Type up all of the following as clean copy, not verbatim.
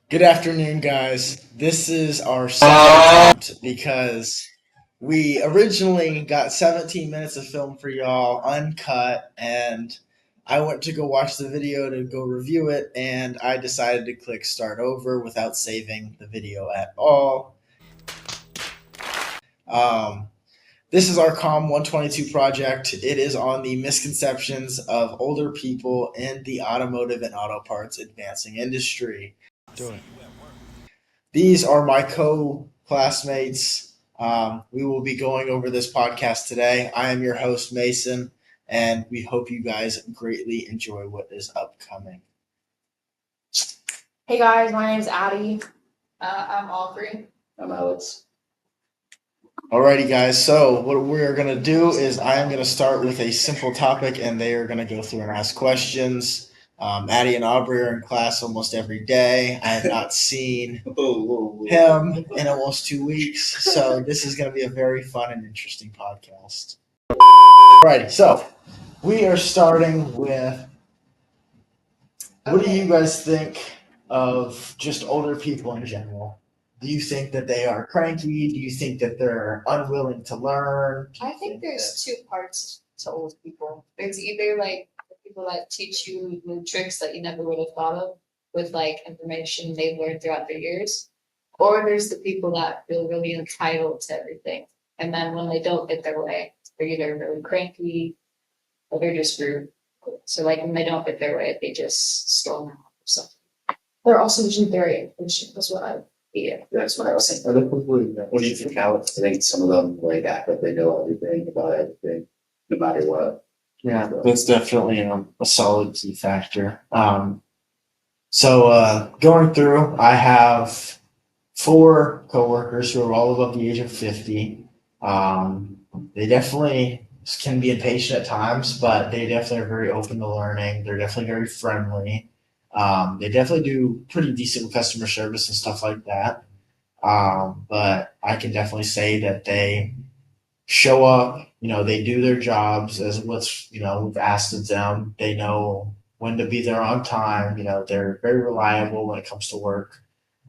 Good afternoon, guys. This is our second attempt because we originally got 17 minutes of film for y'all uncut, and I went to go watch the video to go review it, and I decided to click start over without saving the video at all. Um, this is our COM 122 project. It is on the misconceptions of older people in the automotive and auto parts advancing industry. Do it. These are my co classmates. We will be going over this podcast today. I am your host, Mason, and we hope you guys greatly enjoy what is upcoming. Hey guys, my name's Addie. I'm Aubrey. I'm Alex. Alrighty, guys. So, what we're going to do is I am going to start with a simple topic, and they are going to go through and ask questions. Addie and Aubrey are in class almost every day. I have not seen him in almost 2 weeks, so this is going to be a very fun and interesting podcast. Alrighty, so we are starting with what do you guys think of just older people in general? Do you think that they are cranky? Do you think that they're unwilling to learn? I think there's two parts to old people. There's either like the people that teach you new tricks that you never would have thought of with like information they've learned throughout their years, or there's the people that feel really entitled to everything. And then when they don't get their way, they're either really cranky or they're just rude. So like when they don't get their way, they just storm out or something. They're also usually very impatient. That's what I. Yeah. That's what I was saying. What do you think, Alex? I think some of them like act like they know everything about everything, no matter what. Yeah, that's definitely a solid key factor. Going through, I have 4 coworkers who are all above the age of 50. They definitely can be impatient at times, but they definitely are very open to learning. They're definitely very friendly. They definitely do pretty decent with customer service and stuff like that. But I can definitely say that they show up, they do their jobs as what's, we've asked of them. They know when to be there on time. They're very reliable when it comes to work.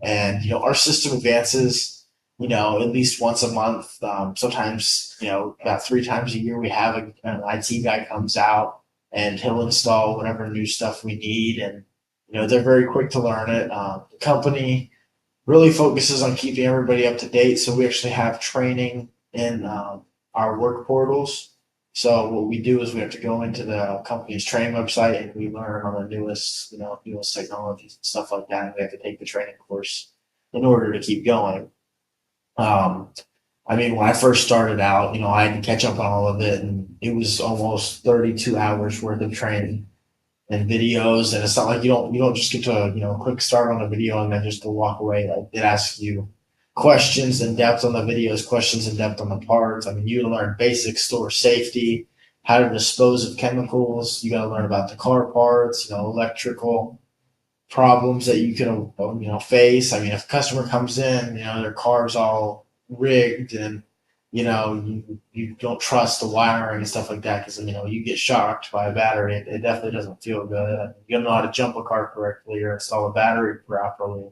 And, our system advances, at least once a month. Sometimes, about 3 times a year, we have an IT guy comes out and he'll install whatever new stuff we need. And, they're very quick to learn it. The company really focuses on keeping everybody up to date. So we actually have training in our work portals. So what we do is we have to go into the company's training website and we learn on the newest technologies and stuff like that. And we have to take the training course in order to keep going. When I first started out, I had to catch up on all of it, and it was almost 32 hours worth of training and videos. And it's not like you don't just get to quick start on a video and then just to walk away. Like, it asks you questions in depth on the videos, questions in depth on the parts. You learn basic store safety, how to dispose of chemicals. You got to learn about the car parts, electrical problems that you can face. If a customer comes in, their car's all rigged and you don't trust the wiring and stuff like that because you get shocked by a battery. It definitely doesn't feel good. You gotta know how to jump a car correctly or install a battery properly.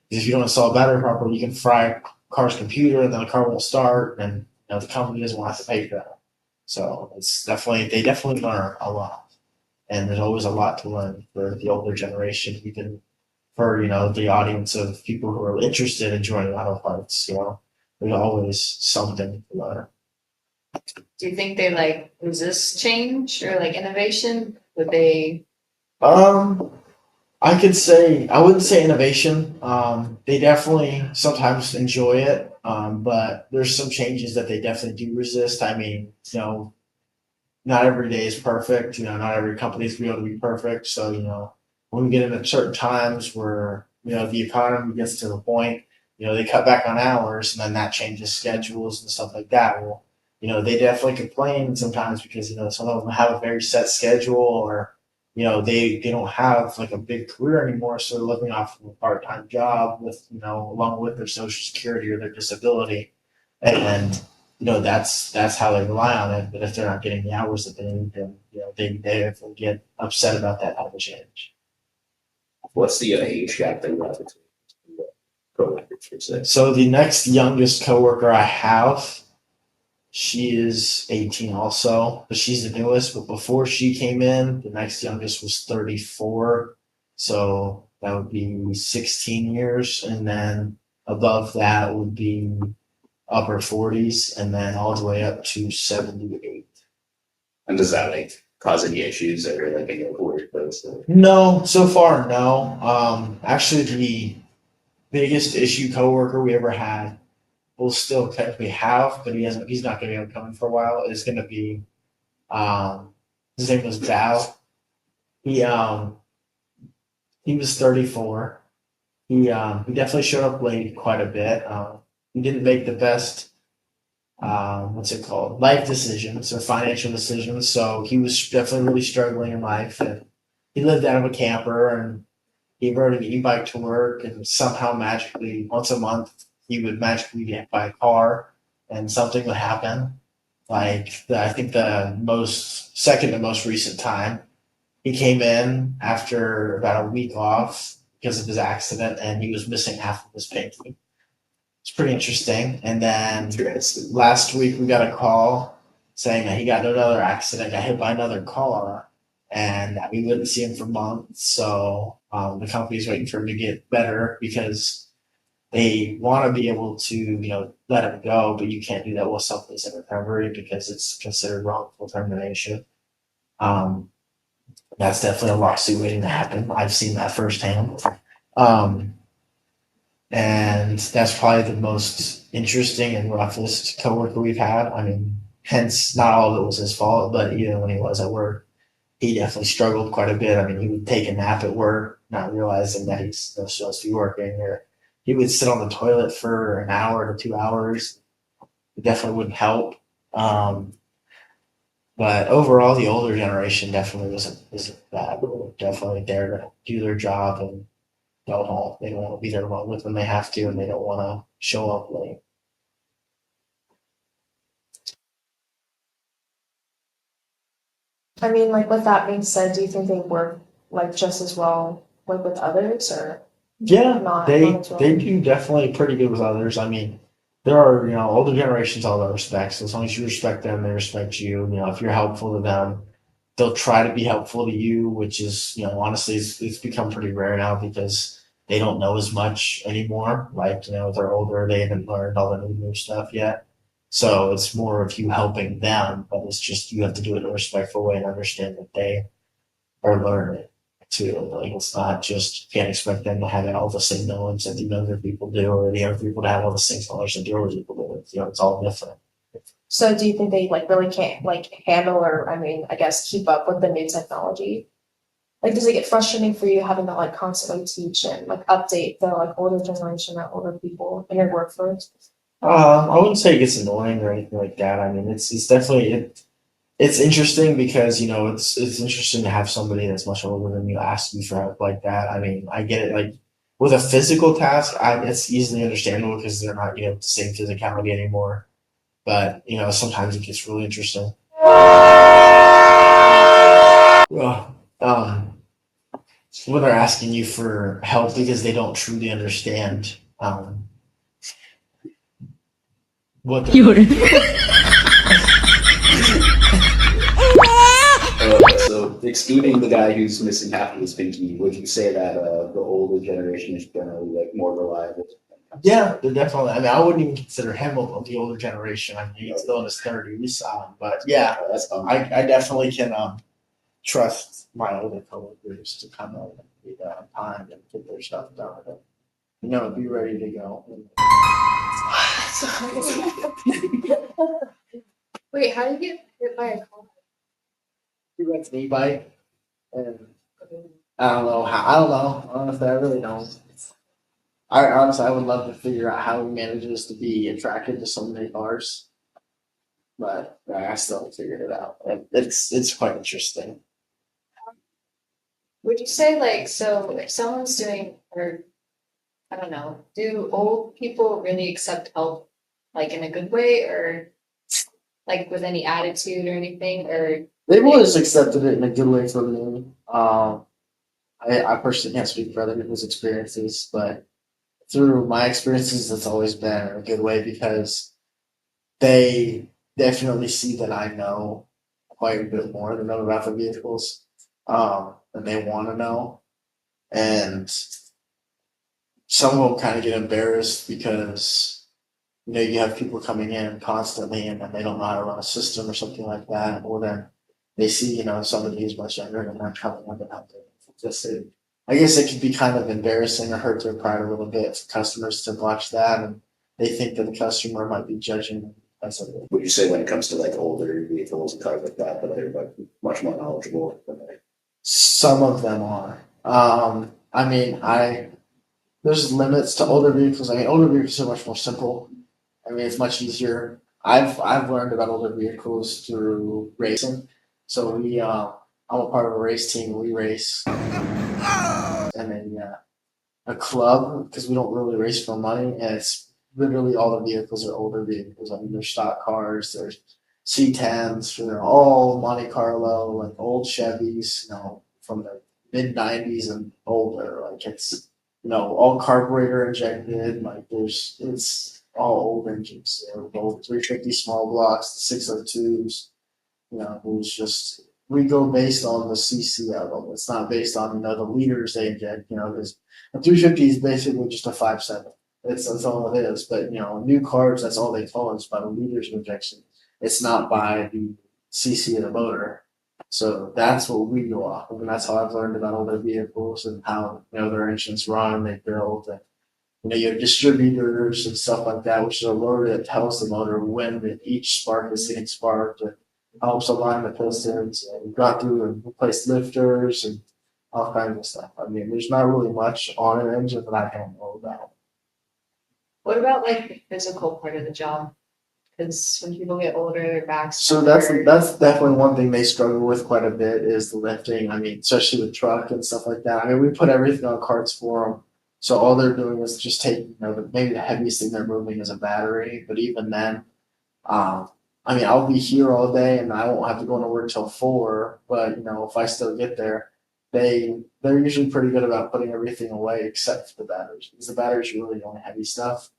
Because if you don't install a battery properly, you can fry a car's computer and then the car won't start, and the company doesn't want to pay for that. So they definitely learn a lot, and there's always a lot to learn for the older generation, even for the audience of people who are interested in joining auto parts. There's always something to learn. Do you think they like resist change or like innovation? Would they? I could say I wouldn't say innovation. They definitely sometimes enjoy it, but there's some changes that they definitely do resist. Not every day is perfect. Not every company is going to be perfect. So when we get into certain times where the economy gets to the point, they cut back on hours, and then that changes schedules and stuff like that. Well, they definitely complain sometimes because some of them have a very set schedule, or they don't have like a big career anymore, so they're living off of a part-time job with along with their social security or their disability, and that's how they rely on it. But if they're not getting the hours that they need, then they definitely get upset about that type of change. What's the age gap that you have between coworkers per se? So the next youngest coworker I have, she is 18 also, but she's the newest. But before she came in, the next youngest was 34. So that would be 16 years. And then above that would be upper 40s, and then all the way up to 78. And does that like cause any issues that are like in your workplace? No, so far, no. Actually, the biggest issue coworker we ever had, we'll still technically have, but he's not going to be coming for a while. Is going to be, his name was Val. He he was 34. He definitely showed up late quite a bit. He didn't make the best, what's it called, life decisions or financial decisions. So he was definitely really struggling in life, and he lived out of a camper, and he rode an e-bike to work, and somehow magically once a month he would magically get hit by a car, and something would happen. I think the most second to most recent time, he came in after about a week off because of his accident, and he was missing half of his pinky. It's pretty interesting. And then Interesting. last week we got a call saying that he got in another accident, got hit by another car, and that we wouldn't see him for months. So the company's waiting for him to get better because they want to be able to, let him go, but you can't do that while somebody's in recovery because it's considered wrongful termination. Um, that's definitely a lawsuit waiting to happen. I've seen that firsthand. Um, and that's probably the most interesting and roughest coworker we've had. I mean, hence not all of it was his fault, but even when he was at work, he definitely struggled quite a bit. I mean, he would take a nap at work, not realizing that he's not supposed to be working, or he would sit on the toilet for an hour to 2 hours. It definitely wouldn't help. Um, but overall, the older generation definitely isn't bad. They're definitely there to do their job and go home. They don't want to be there long with when they have to, and they don't want to show up late. I mean, like with that being said, do you think they work like just as well like with others or Yeah, not? they Not as well? they do definitely pretty good with others. I mean, there are older generations all that respect. So as long as you respect them, they respect you. If you're helpful to them, they'll try to be helpful to you. Which is honestly, it's become pretty rare now because they don't know as much anymore. Like they're older, they haven't learned all the new stuff yet. So it's more of you helping them, but it's just you have to do it in a respectful way and understand that they are learning too. Like it's not just you can't expect them to have all the same knowledge that the younger people do, or the younger people to have all the same knowledge that the older people do. It's all different. So do you think they like really can't like handle or I mean, I guess keep up with the new technology? Like does it get frustrating for you having to like constantly teach and like update the like older generation or older people in your workforce? I wouldn't say it gets annoying or anything like that. I mean, it's definitely it's interesting because it's interesting to have somebody that's much older than you ask you for help like that. I mean, I get it. Like with a physical task, it's easily understandable because they're not the same physicality anymore. But sometimes it gets really interesting. Well, when they're asking you for help because they don't truly understand what they're So excluding the guy who's missing half of his pinky, would you say that the older generation is generally like more reliable? Yeah, they're definitely. I mean, I wouldn't even consider him of the older generation. I mean, he's still in his 30s. But yeah, That's I definitely can trust my older coworkers to come in and be there on time and get their stuff done. And, be ready to go. Wait, how do you get hit by a car? He rents an e-bike, and I don't know how. I don't know. Honestly, I really don't. I would love to figure out how he manages to be attracted to so many cars, but I still haven't figured it out. And it's quite interesting. Would you say like so if someone's doing or I don't know, do old people really accept help like in a good way or like with any attitude or anything or They've always accepted it in a good way for me. I personally can't speak for other people's experiences, but through my experiences, it's always been a good way because they definitely see that I know quite a bit more than them about the vehicles, and they want to know. And some of them kind of get embarrassed because you have people coming in constantly and then they don't know how to run a system or something like that, or then they see somebody who's much younger and they're coming up and how to just it. I guess it could be kind of embarrassing or hurt their pride a little bit for customers to watch that, and they think that the customer might be judging them because of it. Would you say when it comes to like older vehicles and cars like that, that they're like much more knowledgeable than they? Some of them are. I mean, there's limits to older vehicles. I mean, older vehicles are much more simple. I mean, it's much easier. I've learned about older vehicles through racing. So I'm a part of a race team. We race, and then a club because we don't really race for money, and it's literally all the vehicles are older vehicles. I mean, there's stock cars, there's C10s, they're all Monte Carlo, like old Chevys, from the mid '90s and older. Like it's all carburetor injected. Like it's all old engines. They're both 350 small blocks, the 602s. It was just we go based on the CC of them. It's not based on the liters they inject. Because a 350 is basically just a 5.7. That's all it is. But new cars, that's all they call it. It's by the liters of injection. It's not by the CC of the motor. So that's what we go off of, and that's how I've learned about older vehicles and how their engines run, they build, and you have distributors and stuff like that, which is a rotor that tells the motor when each spark is getting sparked. It helps align the pistons. And we've gone through and replaced lifters and all kinds of stuff. I mean, there's not really much on an engine that I don't know about. What about like the physical part of the job? Because when people get older, their backs. So that's definitely one thing they struggle with quite a bit is the lifting. I mean, especially with truck and stuff like that. I mean, we put everything on carts for them. So all they're doing is just taking, maybe the heaviest thing they're moving is a battery. But even then, I mean, I'll be here all day and I won't have to go into work till 4. But if I still get there, they're usually pretty good about putting everything away except for the batteries, because the batteries are really the only heavy stuff,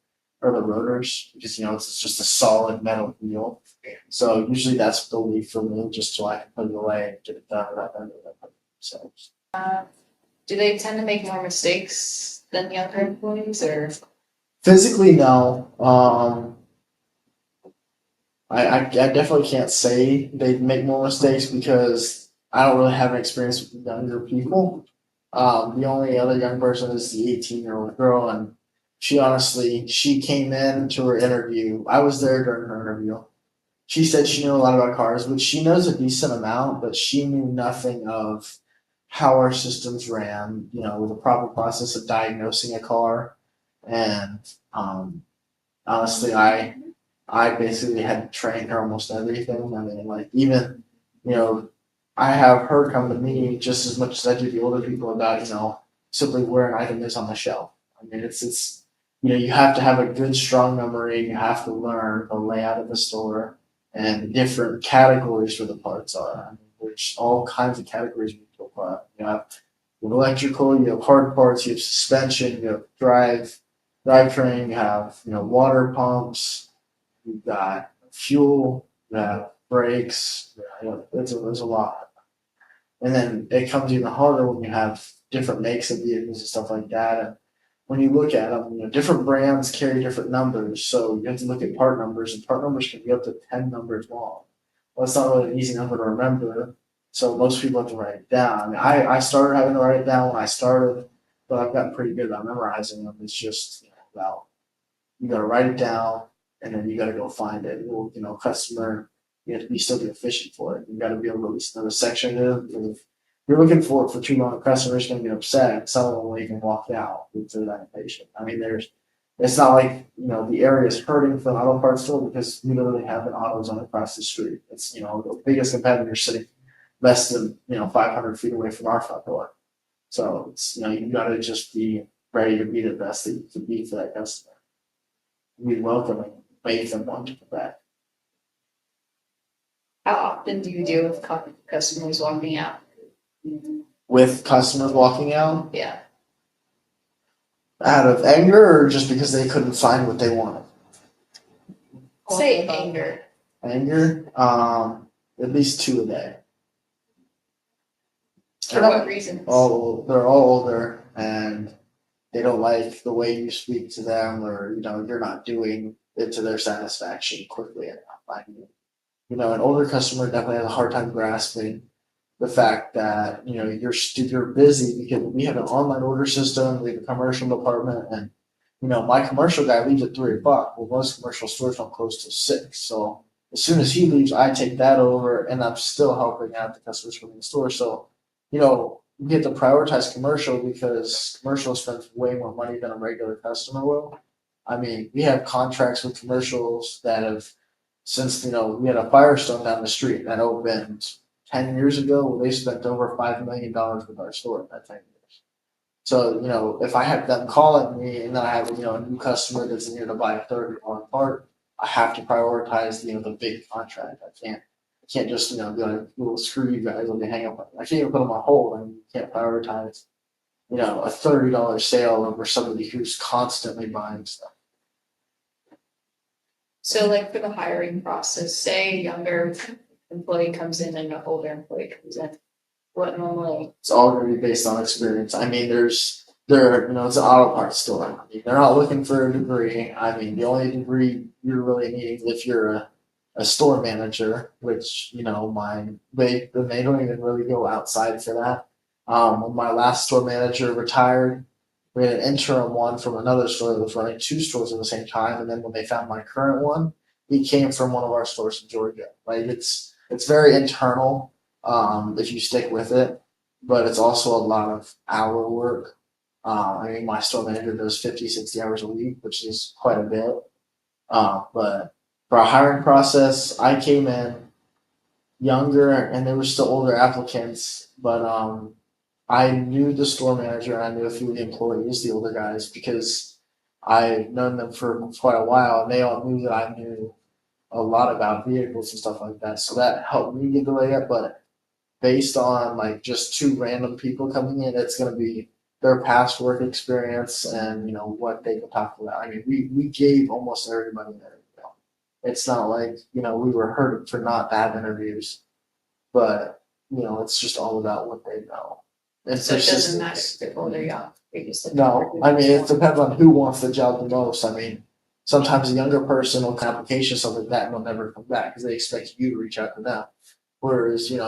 or the rotors, because it's just a solid metal wheel. So usually that's what they'll leave for me, just so I can put it away and get it done without them doing it themselves. Do they tend to make more mistakes than younger employees, or? Physically, no. I definitely can't say they make more mistakes because I don't really have an experience with younger people. The only other young person is the 18-year-old girl, and she came in to her interview. I was there during her interview. She said she knew a lot about cars, which she knows a decent amount, but she knew nothing of how our systems ran, the proper process of diagnosing a car. And honestly, I basically had to train her almost everything. I mean, like even, I have her come to me just as much as I do the older people about, simply where an item is on the shelf. I mean, it's you have to have a good, strong memory. You have to learn the layout of the store and different categories where the parts are. I mean, there's all kinds of categories we can apply. You have electrical, you have hard parts, you have suspension, you have drivetrain, you have water pumps, you've got fuel, you have brakes. There's a lot. And then it comes even harder when you have different makes of vehicles and stuff like that. And when you look at them, different brands carry different numbers. So you have to look at part numbers, and part numbers can be up to 10 numbers long. Well, it's not really an easy number to remember. So most people have to write it down. I mean, I started having to write it down when I started, but I've gotten pretty good about memorizing them. It's just about you got to write it down, and then you got to go find it. Customer, you have to be still be efficient for it. You got to be able to at least know the section it is. Because if you're looking for it for too long, a customer's going to get upset. Some of them will even walk out if they're that impatient. I mean, it's not like the area is hurting for an auto parts store because we literally have an AutoZone across the street. It's the biggest competitor sitting less than 500 feet away from our front door. So it's you got to just be ready to be the best that you can be for that customer. We welcome and make them want to come back. How often do you deal with customers walking out? With customers walking out, Yeah. Out of anger or just because they couldn't find what they wanted? Say anger. Anger, at least 2 a day. For what reasons? They're all older and they don't like the way you speak to them, or you're not doing it to their satisfaction quickly enough. I mean, an older customer definitely has a hard time grasping the fact that you're busy, because we have an online order system, we have a commercial department, and my commercial guy leaves at 3 o'clock. Well, most commercial stores don't close till 6. So as soon as he leaves, I take that over, and I'm still helping out the customers from the store. So you get to prioritize commercial because commercial spends way more money than a regular customer will. I mean, we have contracts with commercials that have since we had a Firestone down the street that opened 10 years ago. Well, they spent over $5 million with our store in that 10 years. So if I have them calling me and then I have a new customer that's in here to buy a $30 part, I have to prioritize the big contract. I can't just be like, well, screw you guys, let me hang up. I can't even put them on hold. I mean, you can't prioritize a $30 sale over somebody who's constantly buying stuff. So like for the hiring process, say a younger employee comes in and an older employee comes in, what normally? It's all going to be based on experience. I mean, it's an auto parts store. I mean, they're not looking for a degree. I mean, the only degree you're really needing if you're a store manager, which they don't even really go outside for that. When my last store manager retired, we had an interim one from another store that was running 2 stores at the same time, and then when they found my current one, he came from one of our stores in Georgia. Like it's very internal if you stick with it, but it's also a lot of hour work. I mean, my store manager does 50, 60 hours a week, which is quite a bit. But for our hiring process, I came in younger and there were still older applicants, but I knew the store manager and I knew a few of the employees, the older guys, because I've known them for quite a while, and they all knew that I knew a lot about vehicles and stuff like that. So that helped me get the leg up. But based on like just 2 random people coming in, it's going to be their past work experience and what they can talk about. I mean, we gave almost everybody an interview. It's not like we were hurt for not to have interviews, but it's just all about what they know. And So it doesn't matter persistence. if they're old or young. They just look No, for I mean, it people. depends on who wants the job the most. I mean, sometimes a younger person will get an application, stuff like that, and they'll never come back because they expect you to reach out to them. Whereas, the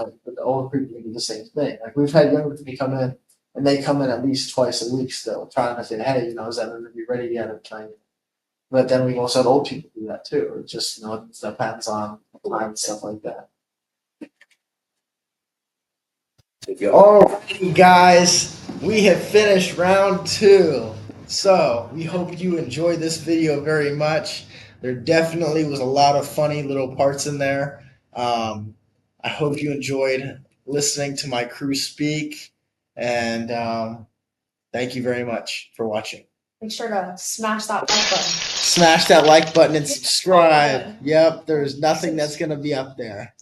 older people do the same thing. Like we've had younger people come in, and they come in at least twice a week still, trying to say, hey, is that interview ready yet? I'm trying. But then we've also had old people do that too. It just, it depends on time and stuff like that. Alrighty, guys, we have finished round 2. So we hope you enjoyed this video very much. There definitely was a lot of funny little parts in there. I hope you enjoyed listening to my crew speak, and thank you very much for watching. Make sure to smash that like button. Smash that like button and subscribe. Yep, there's nothing that's going to be up there.